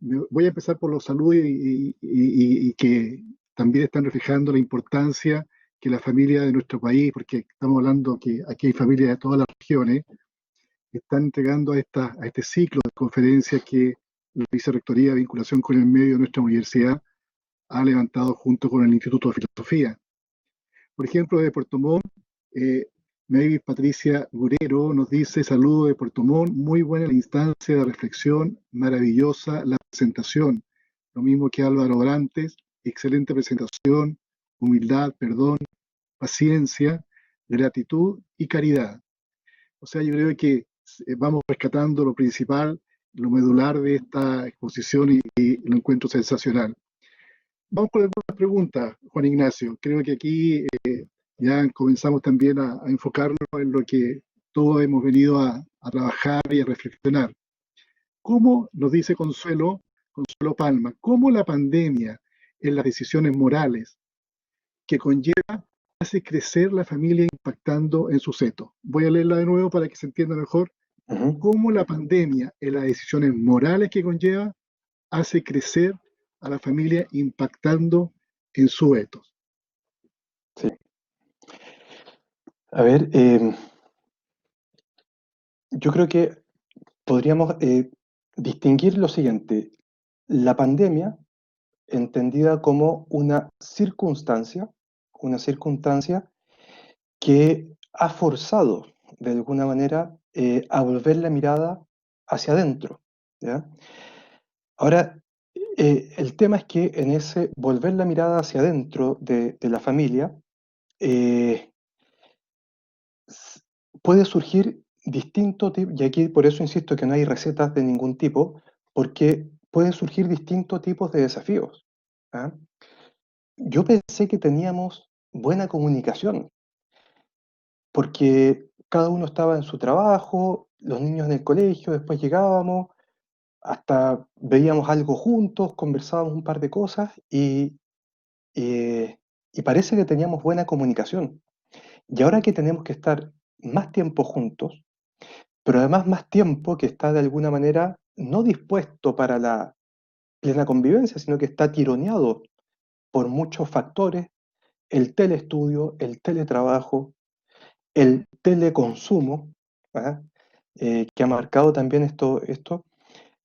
Voy a empezar por los saludos y que también están reflejando la importancia que la familia de nuestro país, porque estamos hablando que aquí hay familias de todas las regiones, están entregando a este ciclo de conferencias que la Vicerrectoría de Vinculación con el Medio de nuestra universidad ha levantado junto con el Instituto de Filosofía. Por ejemplo, de Puerto Montt, eh, Mavis Patricia Gurero nos dice, saludo de Puerto Montt, muy buena la instancia de reflexión, maravillosa la presentación. Lo mismo que Álvaro Brantes, excelente presentación, humildad, perdón, paciencia, gratitud y caridad. O sea, yo creo que vamos rescatando lo principal, lo medular de esta exposición y lo encuentro sensacional. Vamos con algunas preguntas, Juan Ignacio. Creo que aquí ya comenzamos también a enfocarnos en lo que todos hemos venido a trabajar y a reflexionar. ¿Cómo, nos dice Consuelo, Consuelo Palma, cómo la pandemia en las decisiones morales que conlleva hace crecer la familia impactando en su seto? Voy a leerla de nuevo para que se entienda mejor. Ujú. Cómo la pandemia en las decisiones morales que conlleva hace crecer a la familia impactando en su etos. Sí. A ver, yo creo que podríamos distinguir lo siguiente. La pandemia, entendida como una circunstancia que ha forzado de alguna manera a volver la mirada hacia adentro, ¿ya? Ahora, el tema es que en ese volver la mirada hacia adentro de la familia, eh, s- puede surgir distinto tipo, y aquí por eso insisto que no hay recetas de ningún tipo, porque pueden surgir distintos tipos de desafíos. ¿Ah? Yo pensé que teníamos buena comunicación, porque cada uno estaba en su trabajo, los niños en el colegio, después llegábamos, hasta veíamos algo juntos, conversábamos un par de cosas y, y parece que teníamos buena comunicación. Y ahora que tenemos que estar más tiempo juntos, pero además más tiempo que está de alguna manera no dispuesto para la plena convivencia, sino que está tironeado por muchos factores, el teleestudio, el teletrabajo, el teleconsumo, ¿ah? Que ha marcado también esto.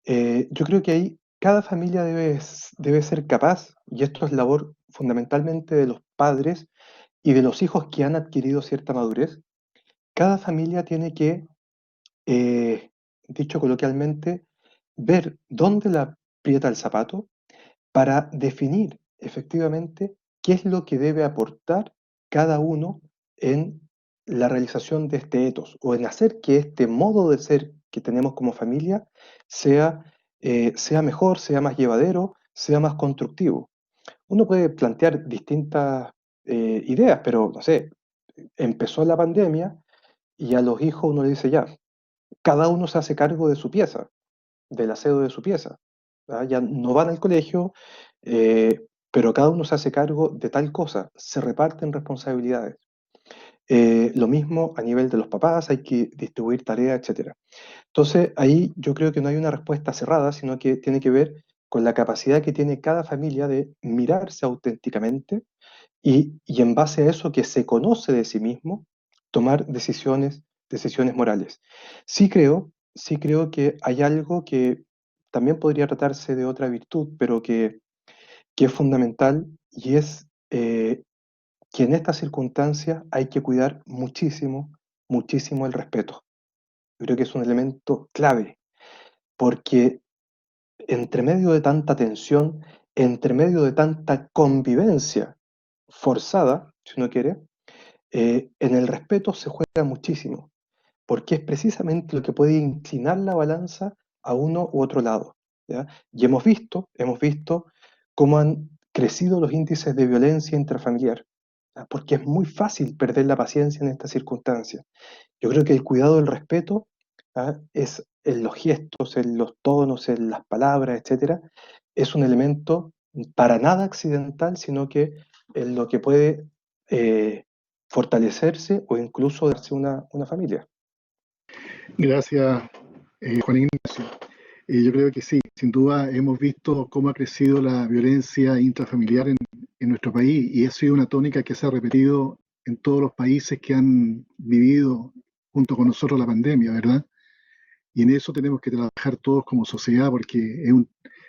Yo creo que ahí cada familia debe ser capaz, y esto es labor fundamentalmente de los padres y de los hijos que han adquirido cierta madurez, cada familia tiene que, eh, dicho coloquialmente, ver dónde la aprieta el zapato para definir efectivamente qué es lo que debe aportar cada uno en la realización de este etos o en hacer que este modo de ser que tenemos como familia sea, sea mejor, sea más llevadero, sea más constructivo. Uno puede plantear distintas ideas, pero no sé, empezó la pandemia y a los hijos uno le dice ya, cada uno se hace cargo de su pieza, del aseo de su pieza. ¿Ah? Ya no van al colegio, pero cada uno se hace cargo de tal cosa, se reparten responsabilidades. Lo mismo a nivel de los papás, hay que distribuir tareas, etcétera. Entonces, ahí yo creo que no hay una respuesta cerrada, sino que tiene que ver con la capacidad que tiene cada familia de mirarse auténticamente y en base a eso que se conoce de sí mismo, tomar decisiones morales. Sí creo que hay algo que también podría tratarse de otra virtud, pero que es fundamental y es que en estas circunstancias hay que cuidar muchísimo, muchísimo el respeto. Yo creo que es un elemento clave, porque entre medio de tanta tensión, entre medio de tanta convivencia forzada, si uno quiere, en el respeto se juega muchísimo, porque es precisamente lo que puede inclinar la balanza a uno u otro lado, ¿ya? Y hemos visto cómo han crecido los índices de violencia intrafamiliar, ¿ya? Porque es muy fácil perder la paciencia en estas circunstancias. Yo creo que el cuidado del respeto, ¿ah? Es en los gestos, en los tonos, en las palabras, etcétera, es un elemento para nada accidental, sino que en lo que puede eh, fortalecerse o incluso darse una familia. Gracias, Juan Ignacio. Yo creo que sí, sin duda hemos visto cómo ha crecido la violencia intrafamiliar en nuestro país y ha sido una tónica que se ha repetido en todos los países que han vivido junto con nosotros la pandemia, ¿verdad? Y en eso tenemos que trabajar todos como sociedad porque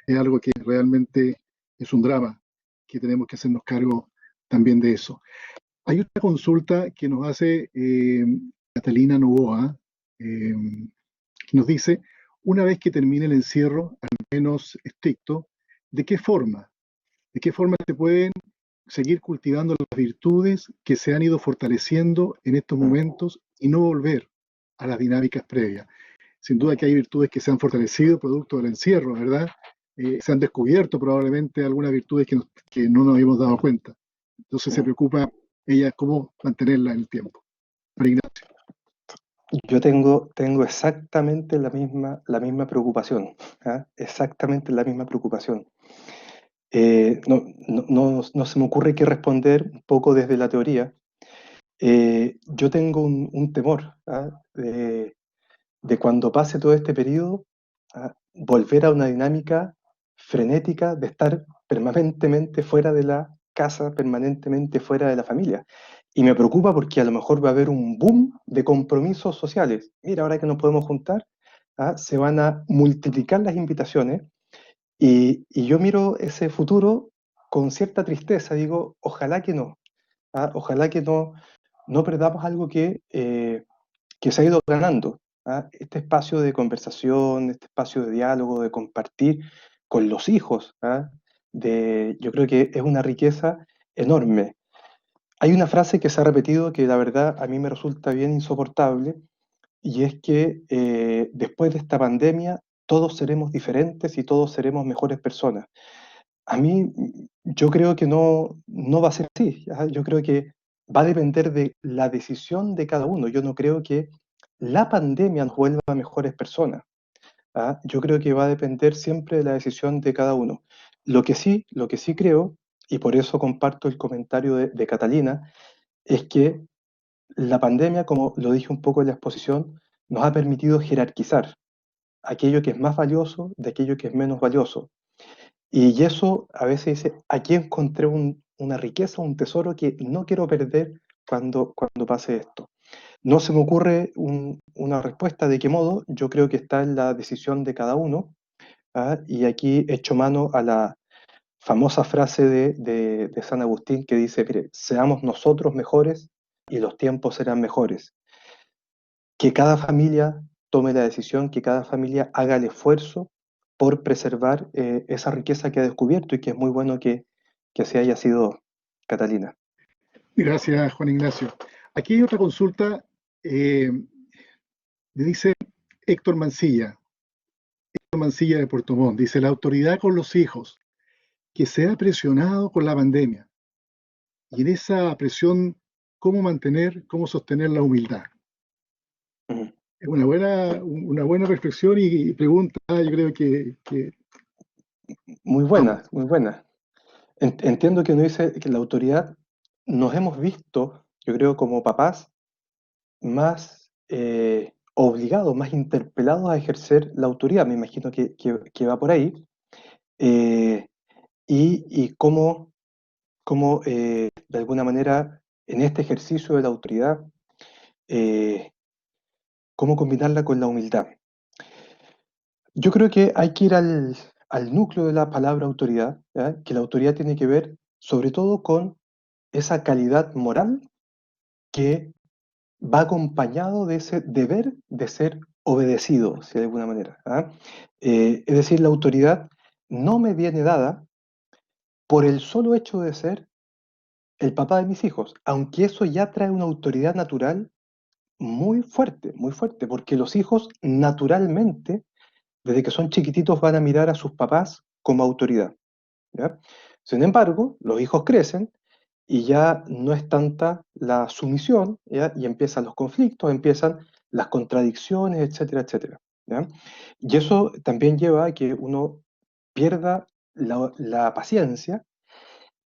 es algo que realmente es un drama, que tenemos que hacernos cargo también de eso. Hay una consulta que nos hace Catalina Novoa, eh, que nos dice, una vez que termine el encierro, al menos estricto, ¿de qué forma? ¿De qué forma se pueden seguir cultivando las virtudes que se han ido fortaleciendo en estos Mm. momentos y no volver a las dinámicas previas? Sin duda que hay virtudes que se han fortalecido producto del encierro, ¿verdad? Se han descubierto probablemente algunas virtudes que no nos habíamos dado cuenta. Entonces se Mm. preocupa ella cómo mantenerla en el tiempo. María Ignacia. Yo tengo exactamente la misma preocupación, ¿ah? Exactamente la misma preocupación. No se me ocurre qué responder un poco desde la teoría. Yo tengo un temor, ¿ah? De cuando pase todo este periodo, volver a una dinámica frenética de estar permanentemente fuera de la casa, permanentemente fuera de la familia. Y me preocupa porque a lo mejor va a haber un boom de compromisos sociales. Mira, ahora que nos podemos juntar, se van a multiplicar las invitaciones y yo miro ese futuro con cierta tristeza. Digo, ojalá que no, ojalá que no perdamos algo que se ha ido ganando. Este espacio de conversación, este espacio de diálogo, de compartir con los hijos, yo creo que es una riqueza enorme. Hay una frase que se ha repetido que la verdad a mí me resulta bien insoportable y es que después de esta pandemia todos seremos diferentes y todos seremos mejores personas. A mí, yo creo que no va a ser así. Yo creo que va a depender de la decisión de cada uno. Yo no creo que la pandemia nos vuelva mejores personas. Yo creo que va a depender siempre de la decisión de cada uno. Lo que sí creo, y por eso comparto el comentario de Catalina, es que la pandemia, como lo dije un poco en la exposición, nos ha permitido jerarquizar aquello que es más valioso de aquello que es menos valioso. Y eso a veces dice, aquí encontré una riqueza, un tesoro que no quiero perder cuando pase esto. No se me ocurre una respuesta de qué modo, yo creo que está en la decisión de cada uno, y aquí echo mano a la famosa frase de San Agustín que dice, mire, seamos nosotros mejores y los tiempos serán mejores. Que cada familia tome la decisión, que cada familia haga el esfuerzo por preservar esa riqueza que ha descubierto y que es muy bueno que así haya sido, Catalina. Gracias, Juan Ignacio. Aquí hay otra consulta, me dice Héctor Mancilla, Mancilla de Puerto Montt, dice, la autoridad con los hijos, que se ha presionado con la pandemia, y en esa presión, cómo sostener la humildad. Ujú. Es una buena reflexión y pregunta, yo creo que Muy buena, ambas. muy buena. Entiendo que uno dice que la autoridad nos hemos visto, yo creo, como papás, más obligados, más interpelados a ejercer la autoridad. Me imagino que va por ahí. Eh, y cómo, de alguna manera, en este ejercicio de la autoridad, eh, cómo combinarla con la humildad. Yo creo que hay que ir al núcleo de la palabra autoridad, ¿ya? Que la autoridad tiene que ver sobre todo con esa calidad moral que va acompañado de ese deber de ser obedecido, si de alguna manera. Es decir, la autoridad no me viene dada por el solo hecho de ser el papá de mis hijos, aunque eso ya trae una autoridad natural muy fuerte, porque los hijos naturalmente, desde que son chiquititos, van a mirar a sus papás como autoridad, ¿ya? Sin embargo, los hijos crecen y ya no es tanta la sumisión, ¿ya? Y empiezan los conflictos, empiezan las contradicciones, etcétera, etcétera, ¿ya? Y eso también lleva a que uno pierda la paciencia,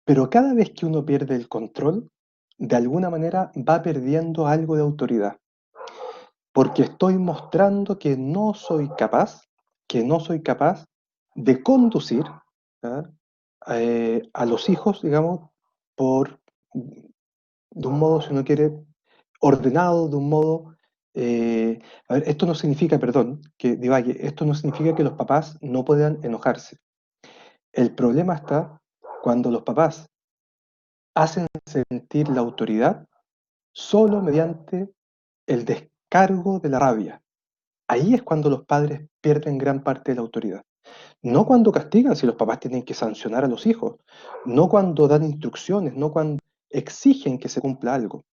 pero cada vez que uno pierde el control, de alguna manera va perdiendo algo de autoridad, porque estoy mostrando que no soy capaz de conducir, ¿ah? A los hijos, digamos, de un modo, si uno quiere, ordenado, de un modo... a ver, esto no significa, perdón, que divague, esto no significa que los papás no puedan enojarse. El problema está cuando los papás hacen sentir la autoridad solo mediante el descargo de la rabia. Ahí es cuando los padres pierden gran parte de la autoridad. No cuando castigan, si los papás tienen que sancionar a los hijos, no cuando dan instrucciones, no cuando exigen que se cumpla algo,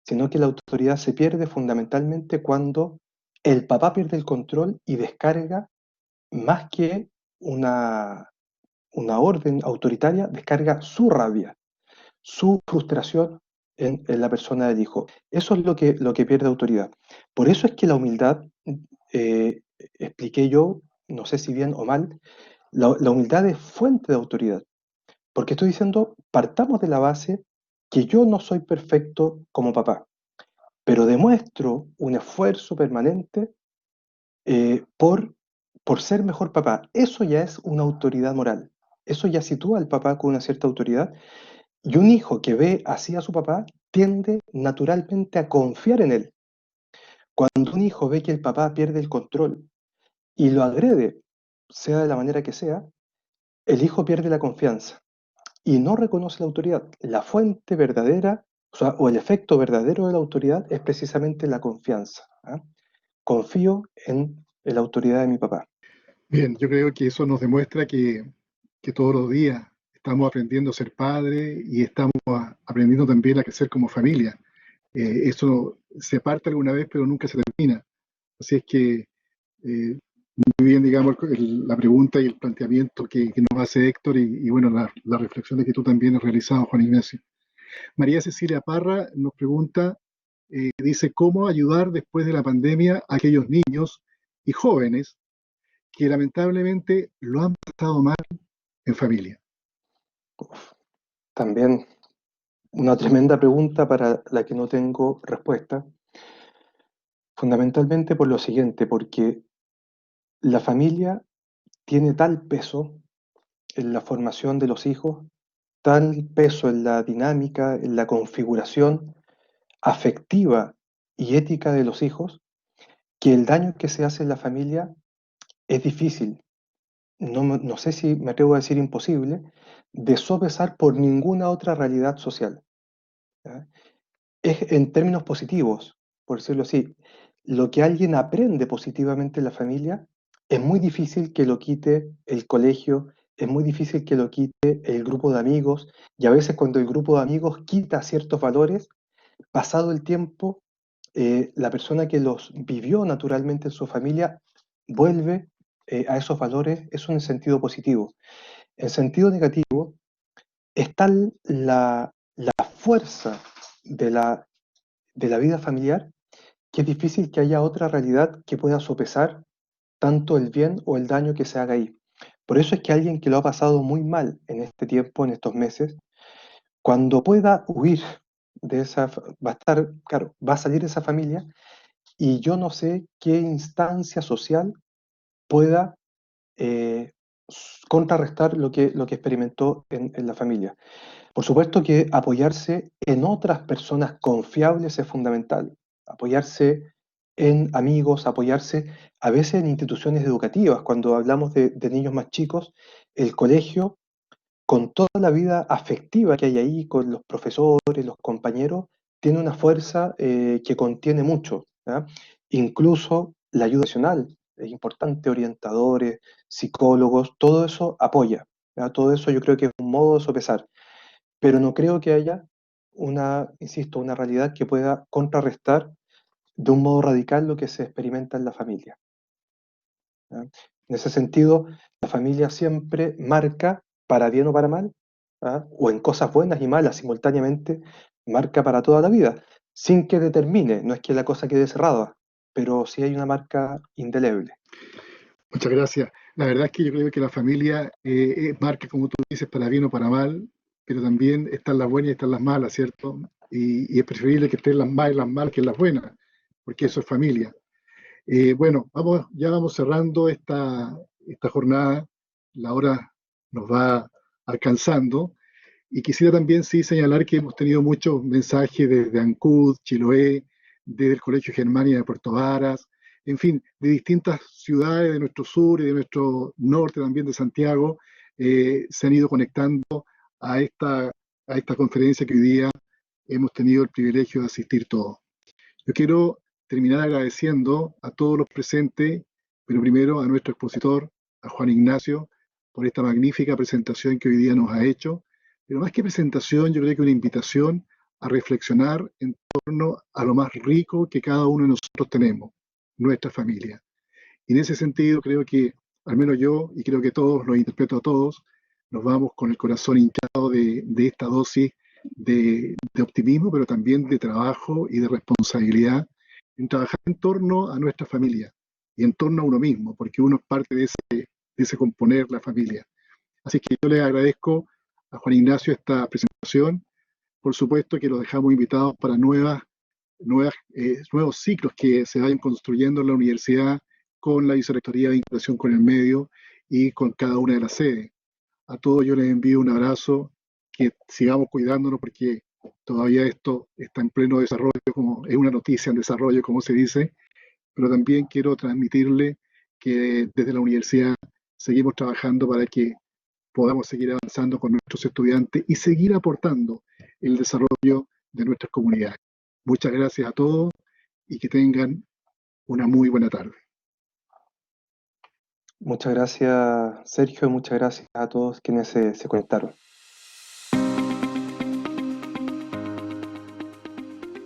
sino que la autoridad se pierde fundamentalmente cuando el papá pierde el control y descarga más que una, una orden autoritaria, descarga su rabia, su frustración en la persona del hijo. Eso es lo que pierde autoridad. Por eso es que la humildad, expliqué yo, no sé si bien o mal, la humildad es fuente de autoridad, porque estoy diciendo, partamos de la base que yo no soy perfecto como papá, pero demuestro un esfuerzo permanente por ser mejor papá. Eso ya es una autoridad moral. Eso ya sitúa al papá con una cierta autoridad. Y un hijo que ve así a su papá tiende naturalmente a confiar en él. Cuando un hijo ve que el papá pierde el control y lo agrede, sea de la manera que sea, el hijo pierde la confianza y no reconoce la autoridad. La fuente verdadera, o sea, o el efecto verdadero de la autoridad es precisamente la confianza. ¿Ah? Confío en la autoridad de mi papá. Bien, yo creo que eso nos demuestra que todos los días estamos aprendiendo a ser padres y estamos aprendiendo también a crecer como familia. Eso se parte alguna vez, pero nunca se termina. Así es que muy bien, digamos, la pregunta y el planteamiento que nos hace Héctor y bueno, la reflexión que tú también has realizado, Juan Ignacio. María Cecilia Parra nos pregunta, dice, ¿cómo ayudar después de la pandemia a aquellos niños y jóvenes que lamentablemente lo han pasado mal en familia? También una tremenda pregunta para la que no tengo respuesta, fundamentalmente por lo siguiente, porque la familia tiene tal peso en la formación de los hijos, tal peso en la dinámica, en la configuración afectiva y ética de los hijos, que el daño que se hace en la familia es difícil, no sé si me atrevo a decir imposible, de sopesar por ninguna otra realidad social. ¿Ya? Es en términos positivos, por decirlo así, lo que alguien aprende positivamente en la familia es muy difícil que lo quite el colegio, es muy difícil que lo quite el grupo de amigos, y a veces cuando el grupo de amigos quita ciertos valores, pasado el tiempo, la persona que los vivió naturalmente en su familia vuelve a esos valores, eso en sentido positivo. En sentido negativo, es tal la fuerza de la vida familiar que es difícil que haya otra realidad que pueda sopesar tanto el bien o el daño que se haga ahí. Por eso es que alguien que lo ha pasado muy mal en este tiempo, en estos meses, cuando pueda huir de esa, va a estar, claro, va a salir de esa familia y yo no sé qué instancia social pueda eh, contrarrestar lo que experimentó en la familia. Por supuesto que apoyarse en otras personas confiables es fundamental. Apoyarse en amigos, apoyarse a veces en instituciones educativas. Cuando hablamos de niños más chicos, el colegio, con toda la vida afectiva que hay ahí, con los profesores, los compañeros, tiene una fuerza que contiene mucho. ¿Ya? Incluso la ayuda nacional es importante, orientadores, psicólogos, todo eso apoya. ¿Ya? Todo eso yo creo que es un modo de sopesar, pero no creo que haya una, insisto, una realidad que pueda contrarrestar de un modo radical lo que se experimenta en la familia. ¿Ya? En ese sentido, la familia siempre marca, para bien o para mal, ¿ah? O en cosas buenas y malas simultáneamente, marca para toda la vida, sin que determine, no es que la cosa quede cerrada, pero sí hay una marca indeleble. Muchas gracias. La verdad es que yo creo que la familia marca, como tú dices, para bien o para mal, pero también están las buenas y están las malas, ¿cierto? Y es preferible que estén las malas que las buenas, porque eso es familia. Bueno, ya vamos cerrando esta jornada, la hora nos va alcanzando, y quisiera también sí señalar que hemos tenido muchos mensajes desde Ancud, Chiloé, desde el Colegio Germania de Puerto Varas, en fin, de distintas ciudades de nuestro sur y de nuestro norte también de Santiago, se han ido conectando a esta a esta conferencia que hoy día hemos tenido el privilegio de asistir todos. Yo quiero terminar agradeciendo a todos los presentes, pero primero a nuestro expositor, a Juan Ignacio, por esta magnífica presentación que hoy día nos ha hecho. Pero más que presentación, yo creo que una invitación a reflexionar en torno a lo más rico que cada uno de nosotros tenemos, nuestra familia. Y en ese sentido creo que, al menos yo, y creo que todos, los interpreto a todos, nos vamos con el corazón hinchado de esta dosis de optimismo, pero también de trabajo y de responsabilidad en trabajar en torno a nuestra familia y en torno a uno mismo, porque uno es parte de ese componer la familia. Así que yo le agradezco a Juan Ignacio esta presentación. Por supuesto que los dejamos invitados para nuevos ciclos que se vayan construyendo en la universidad con la vicerrectoría de vinculación con el medio y con cada una de las sedes. A todos yo les envío un abrazo, que sigamos cuidándonos porque todavía esto está en pleno desarrollo, como es una noticia en desarrollo, como se dice, pero también quiero transmitirle que desde la universidad seguimos trabajando para que podamos seguir avanzando con nuestros estudiantes y seguir aportando el desarrollo de nuestras comunidades. Muchas gracias a todos y que tengan una muy buena tarde. Muchas gracias, Sergio, y muchas gracias a todos quienes se conectaron.